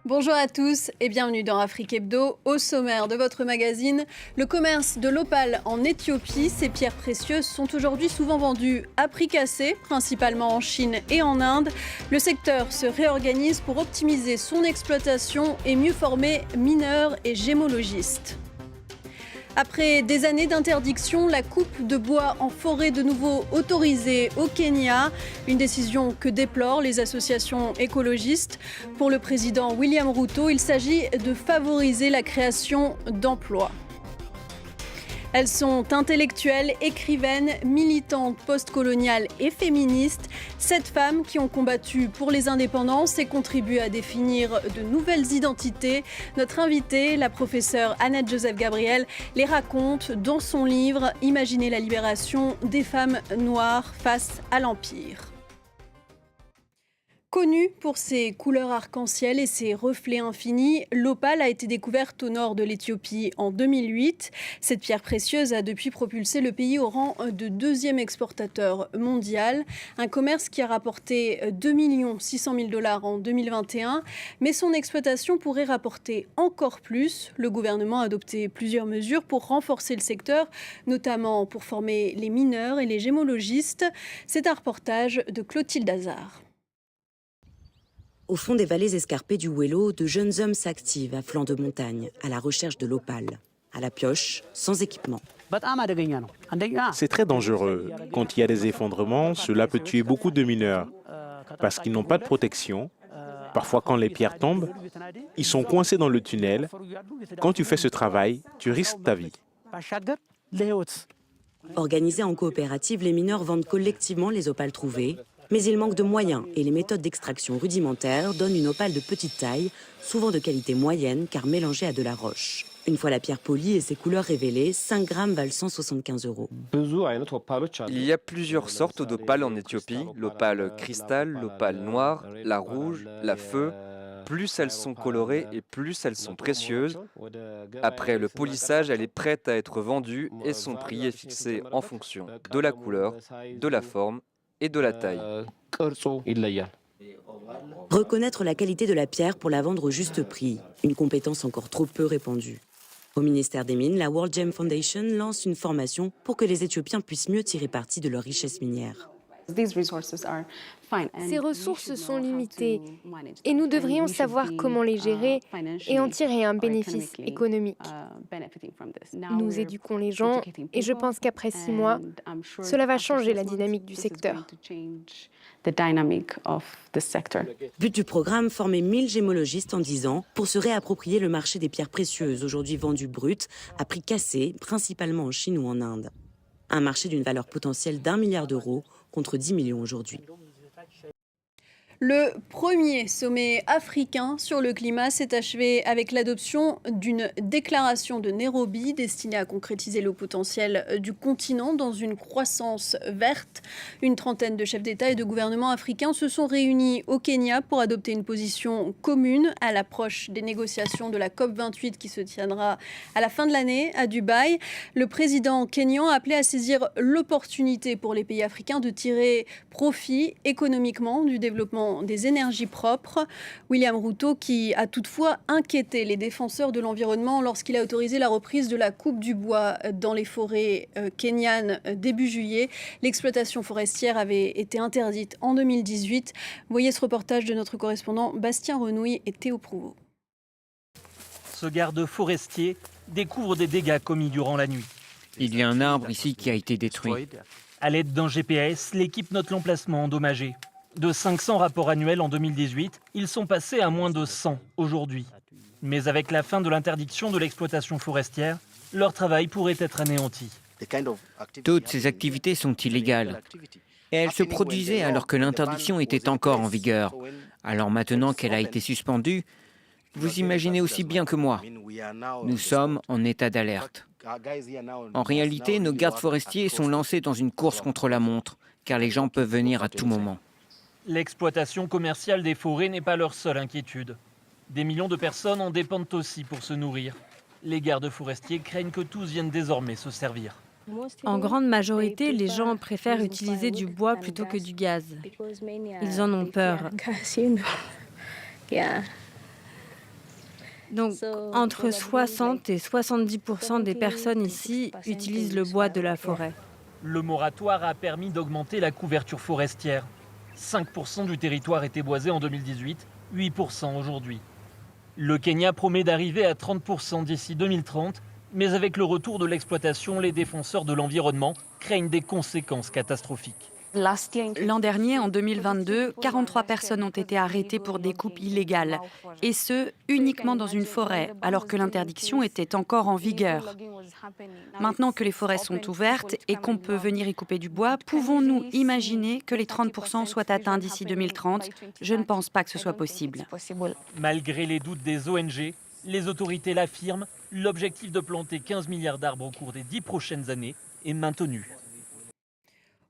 Bonjour à tous et bienvenue dans Afrique Hebdo. Au sommaire de votre magazine, le commerce de l'opale en Éthiopie. Ces pierres précieuses sont aujourd'hui souvent vendues à prix cassé, principalement en Chine et en Inde. Le secteur se réorganise pour optimiser son exploitation et mieux former mineurs et gémologistes. Après des années d'interdiction, la coupe de bois en forêt de nouveau autorisée au Kenya. Une décision que déplorent les associations écologistes. Pour le président William Ruto, il s'agit de favoriser la création d'emplois. Elles sont intellectuelles, écrivaines, militantes postcoloniales et féministes. 7 femmes qui ont combattu pour les indépendances et contribué à définir de nouvelles identités. Notre invitée, la professeure Annette Joseph-Gabriel, les raconte dans son livre « Imaginez la libération des femmes noires face à l'Empire ». Connue pour ses couleurs arc-en-ciel et ses reflets infinis, l'opale a été découverte au nord de l'Éthiopie en 2008. Cette pierre précieuse a depuis propulsé le pays au rang de 2e exportateur mondial. Un commerce qui a rapporté 2 600 000 $ en 2021. Mais son exploitation pourrait rapporter encore plus. Le gouvernement a adopté plusieurs mesures pour renforcer le secteur, notamment pour former les mineurs et les gémologistes. C'est un reportage de Clotilde Hazard. Au fond des vallées escarpées du Wello, de jeunes hommes s'activent à flanc de montagne, à la recherche de l'opale, à la pioche, sans équipement. C'est très dangereux. Quand il y a des effondrements, cela peut tuer beaucoup de mineurs, parce qu'ils n'ont pas de protection. Parfois, quand les pierres tombent, ils sont coincés dans le tunnel. Quand tu fais ce travail, tu risques ta vie. Organisés en coopérative, les mineurs vendent collectivement les opales trouvées. Mais il manque de moyens et les méthodes d'extraction rudimentaires donnent une opale de petite taille, souvent de qualité moyenne car mélangée à de la roche. Une fois la pierre polie et ses couleurs révélées, 5 grammes valent 175 €. Il y a plusieurs sortes d'opales en Éthiopie, l'opale cristal, l'opale noire, la rouge, la feu. Plus elles sont colorées et plus elles sont précieuses. Après le polissage, elle est prête à être vendue et son prix est fixé en fonction de la couleur, de la forme et de la taille. Reconnaître la qualité de la pierre pour la vendre au juste prix, une compétence encore trop peu répandue. Au ministère des Mines, la World Gem Foundation lance une formation pour que les Éthiopiens puissent mieux tirer parti de leurs richesses minières. Ces ressources sont limitées et nous devrions savoir comment les gérer et en tirer un bénéfice économique. Nous éduquons les gens et je pense qu'après 6 mois, cela va changer la dynamique du secteur. But du programme, former 1000 gémologistes en 10 ans pour se réapproprier le marché des pierres précieuses, aujourd'hui vendues brutes, à prix cassé, principalement en Chine ou en Inde. Un marché d'une valeur potentielle d'1 milliard d'euros contre 10 millions aujourd'hui. Le premier sommet africain sur le climat s'est achevé avec l'adoption d'une déclaration de Nairobi destinée à concrétiser le potentiel du continent dans une croissance verte. Une trentaine de chefs d'État et de gouvernements africains se sont réunis au Kenya pour adopter une position commune à l'approche des négociations de la COP28 qui se tiendra à la fin de l'année à Dubaï. Le président kényan a appelé à saisir l'opportunité pour les pays africains de tirer profit économiquement du développement des énergies propres. William Ruto qui a toutefois inquiété les défenseurs de l'environnement lorsqu'il a autorisé la reprise de la coupe du bois dans les forêts kenyanes début juillet. L'exploitation forestière avait été interdite en 2018. Voyez ce reportage de notre correspondant Bastien Renouille et Théo Prouveau. Ce garde forestier découvre des dégâts commis durant la nuit. Il y a un arbre ici qui a été détruit. À l'aide d'un GPS, l'équipe note l'emplacement endommagé. De 500 rapports annuels en 2018, ils sont passés à moins de 100 aujourd'hui. Mais avec la fin de l'interdiction de l'exploitation forestière, leur travail pourrait être anéanti. Toutes ces activités sont illégales. Et elles se produisaient alors que l'interdiction était encore en vigueur. Alors maintenant qu'elle a été suspendue, vous imaginez aussi bien que moi, nous sommes en état d'alerte. En réalité, nos gardes forestiers sont lancés dans une course contre la montre, car les gens peuvent venir à tout moment. L'exploitation commerciale des forêts n'est pas leur seule inquiétude. Des millions de personnes en dépendent aussi pour se nourrir. Les gardes forestiers craignent que tous viennent désormais se servir. En grande majorité, les gens préfèrent utiliser du bois plutôt que du gaz. Ils en ont peur. Donc, entre 60 et 70% des personnes ici utilisent le bois de la forêt. Le moratoire a permis d'augmenter la couverture forestière. 5% du territoire était boisé en 2018, 8% aujourd'hui. Le Kenya promet d'arriver à 30% d'ici 2030, mais avec le retour de l'exploitation, les défenseurs de l'environnement craignent des conséquences catastrophiques. L'an dernier, en 2022, 43 personnes ont été arrêtées pour des coupes illégales, et ce, uniquement dans une forêt, alors que l'interdiction était encore en vigueur. Maintenant que les forêts sont ouvertes et qu'on peut venir y couper du bois, pouvons-nous imaginer que les 30% soient atteints d'ici 2030 ? Je ne pense pas que ce soit possible. Malgré les doutes des ONG, les autorités l'affirment, l'objectif de planter 15 milliards d'arbres au cours des 10 prochaines années est maintenu.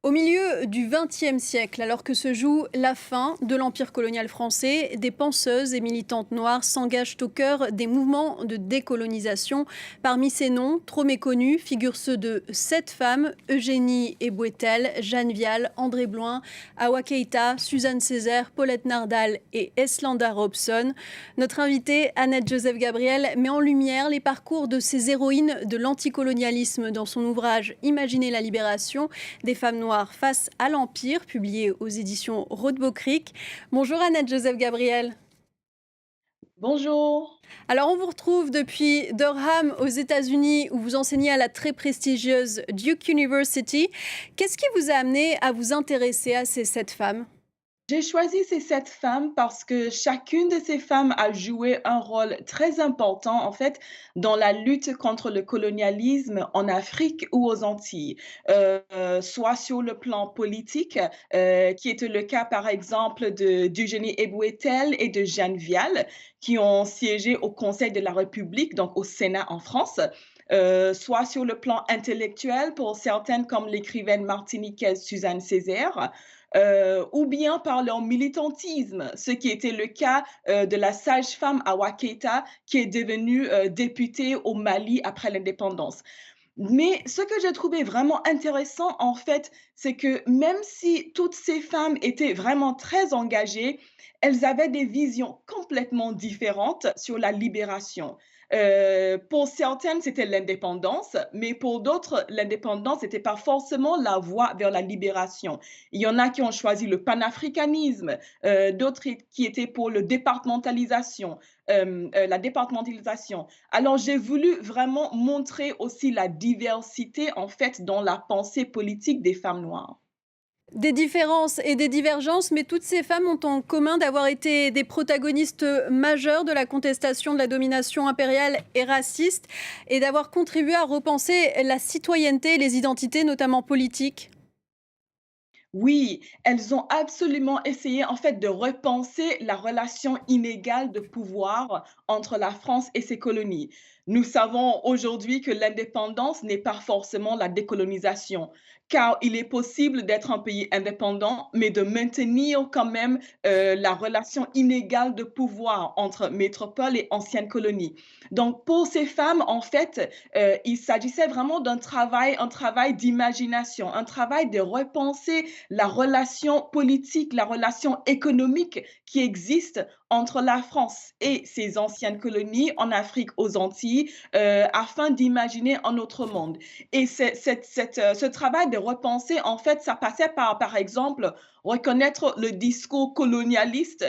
Au milieu du XXe siècle, alors que se joue la fin de l'empire colonial français, des penseuses et militantes noires s'engagent au cœur des mouvements de décolonisation. Parmi ces noms, trop méconnus, figurent ceux de 7 femmes, Eugénie Ebouetel, Jeanne Vial, André Bloin, Awa Keïta, Suzanne Césaire, Paulette Nardal et Eslanda Robson. Notre invitée, Annette Joseph Gabriel, met en lumière les parcours de ces héroïnes de l'anticolonialisme dans son ouvrage « Imaginez la libération des femmes noires face à l'Empire », publié aux éditions Rothbo Creek. Bonjour Annette Joseph Gabriel. Bonjour. Alors on vous retrouve depuis Durham aux États-Unis où vous enseignez à la très prestigieuse Duke University. Qu'est-ce qui vous a amené à vous intéresser à ces 7 femmes ? J'ai choisi ces 7 femmes parce que chacune de ces femmes a joué un rôle très important, en fait, dans la lutte contre le colonialisme en Afrique ou aux Antilles, soit sur le plan politique, qui était le cas, par exemple, d'Eugénie Ebouetel et de Jeanne Vial, qui ont siégé au Conseil de la République, donc au Sénat en France, soit sur le plan intellectuel, pour certaines, comme l'écrivaine martiniquaise Suzanne Césaire, ou bien par leur militantisme, ce qui était le cas de la sage-femme Awa Keïta, qui est devenue députée au Mali après l'indépendance. Mais ce que j'ai trouvé vraiment intéressant, en fait, c'est que même si toutes ces femmes étaient vraiment très engagées, elles avaient des visions complètement différentes sur la libération. Pour certaines, c'était l'indépendance, mais pour d'autres, l'indépendance n'était pas forcément la voie vers la libération. Il y en a qui ont choisi le panafricanisme, d'autres qui étaient pour la départementalisation. Alors, j'ai voulu vraiment montrer aussi la diversité, en fait, dans la pensée politique des femmes noires. Des différences et des divergences, mais toutes ces femmes ont en commun d'avoir été des protagonistes majeures de la contestation de la domination impériale et raciste et d'avoir contribué à repenser la citoyenneté et les identités, notamment politiques. Oui, elles ont absolument essayé en fait de repenser la relation inégale de pouvoir entre la France et ses colonies. Nous savons aujourd'hui que l'indépendance n'est pas forcément la décolonisation, car il est possible d'être un pays indépendant, mais de maintenir quand même la relation inégale de pouvoir entre métropole et ancienne colonie. Donc pour ces femmes, en fait, il s'agissait vraiment d'un travail, un travail d'imagination, un travail de repenser la relation politique, la relation économique qui existe entre la France et ses anciennes colonies en Afrique aux Antilles, afin d'imaginer un autre monde. Et ce travail de repenser, en fait, ça passait par exemple, reconnaître le discours colonialiste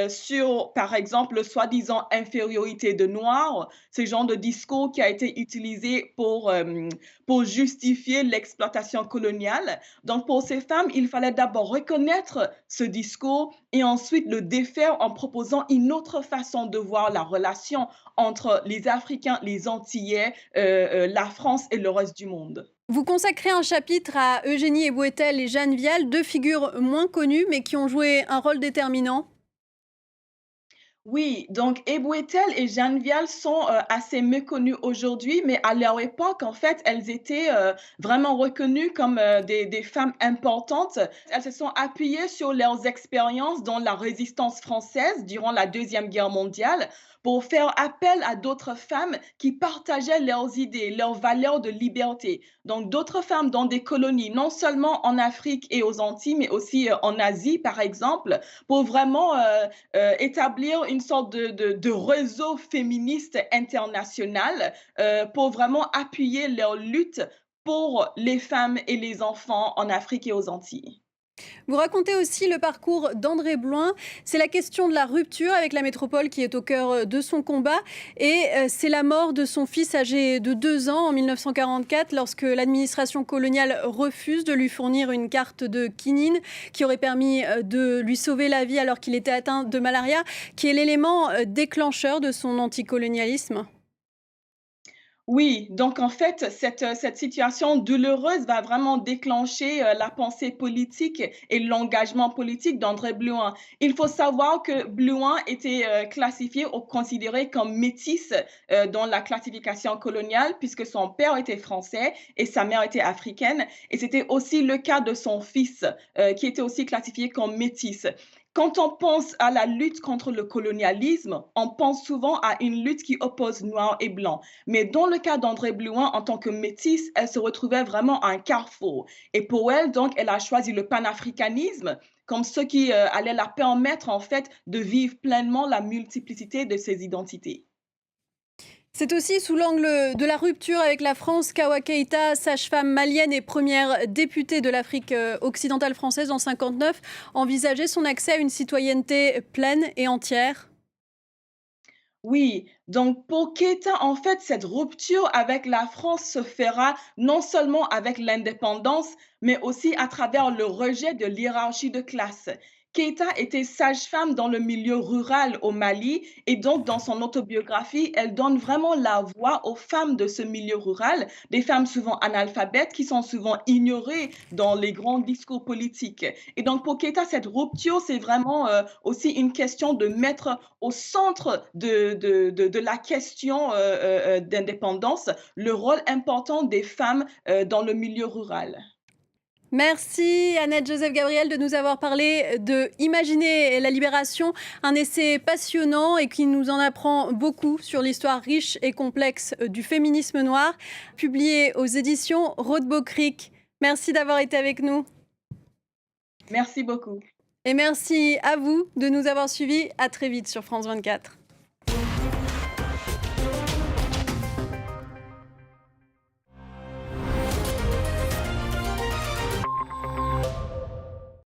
sur, par exemple, le soi-disant infériorité de Noirs, ce genre de discours qui a été utilisé pour justifier l'exploitation coloniale. Donc, pour ces femmes, il fallait d'abord reconnaître ce discours et ensuite le défaire en proposant une autre façon de voir la relation entre les Africains, les Antillais, la France et le reste du monde. Vous consacrez un chapitre à Eugénie Ebouetel et Jeanne Vial, 2 figures moins connues mais qui ont joué un rôle déterminant. Oui, donc Ebouetel et Jeanne Vial sont assez méconnues aujourd'hui, mais à leur époque, en fait, elles étaient vraiment reconnues comme des femmes importantes. Elles se sont appuyées sur leurs expériences dans la résistance française durant la Deuxième Guerre mondiale pour faire appel à d'autres femmes qui partageaient leurs idées, leurs valeurs de liberté. Donc d'autres femmes dans des colonies, non seulement en Afrique et aux Antilles, mais aussi en Asie, par exemple, pour vraiment établir une sorte de réseau féministe international pour vraiment appuyer leur lutte pour les femmes et les enfants en Afrique et aux Antilles. Vous racontez aussi le parcours d'André Bloin. C'est la question de la rupture avec la métropole qui est au cœur de son combat. Et c'est la mort de son fils âgé de 2 ans en 1944 lorsque l'administration coloniale refuse de lui fournir une carte de quinine qui aurait permis de lui sauver la vie alors qu'il était atteint de malaria, qui est l'élément déclencheur de son anticolonialisme. Oui, donc en fait, cette situation douloureuse va vraiment déclencher la pensée politique et l'engagement politique d'André Blouin. Il faut savoir que Blouin était classifié ou considéré comme métis dans la classification coloniale puisque son père était français et sa mère était africaine. Et c'était aussi le cas de son fils qui était aussi classifié comme métis. Quand on pense à la lutte contre le colonialisme, on pense souvent à une lutte qui oppose noir et blanc. Mais dans le cas d'André Blouin, en tant que métisse, elle se retrouvait vraiment à un carrefour. Et pour elle, donc, elle a choisi le panafricanisme comme ce qui allait la permettre, en fait, de vivre pleinement la multiplicité de ses identités. C'est aussi sous l'angle de la rupture avec la France qu'Awa Keïta, sage-femme malienne et première députée de l'Afrique occidentale française en 1959, envisageait son accès à une citoyenneté pleine et entière. Oui, donc pour Keïta, en fait, cette rupture avec la France se fera non seulement avec l'indépendance, mais aussi à travers le rejet de l'hiérarchie de classe. Keïta était sage-femme dans le milieu rural au Mali et donc dans son autobiographie, elle donne vraiment la voix aux femmes de ce milieu rural, des femmes souvent analphabètes qui sont souvent ignorées dans les grands discours politiques. Et donc pour Keïta, cette rupture, c'est vraiment aussi une question de mettre au centre de la question d'indépendance le rôle important des femmes dans le milieu rural. Merci Annette Joseph-Gabriel de nous avoir parlé de Imaginer la libération, un essai passionnant et qui nous en apprend beaucoup sur l'histoire riche et complexe du féminisme noir, publié aux éditions Rothbau Cric. Merci d'avoir été avec nous. Merci beaucoup. Et merci à vous de nous avoir suivis. À très vite sur France 24.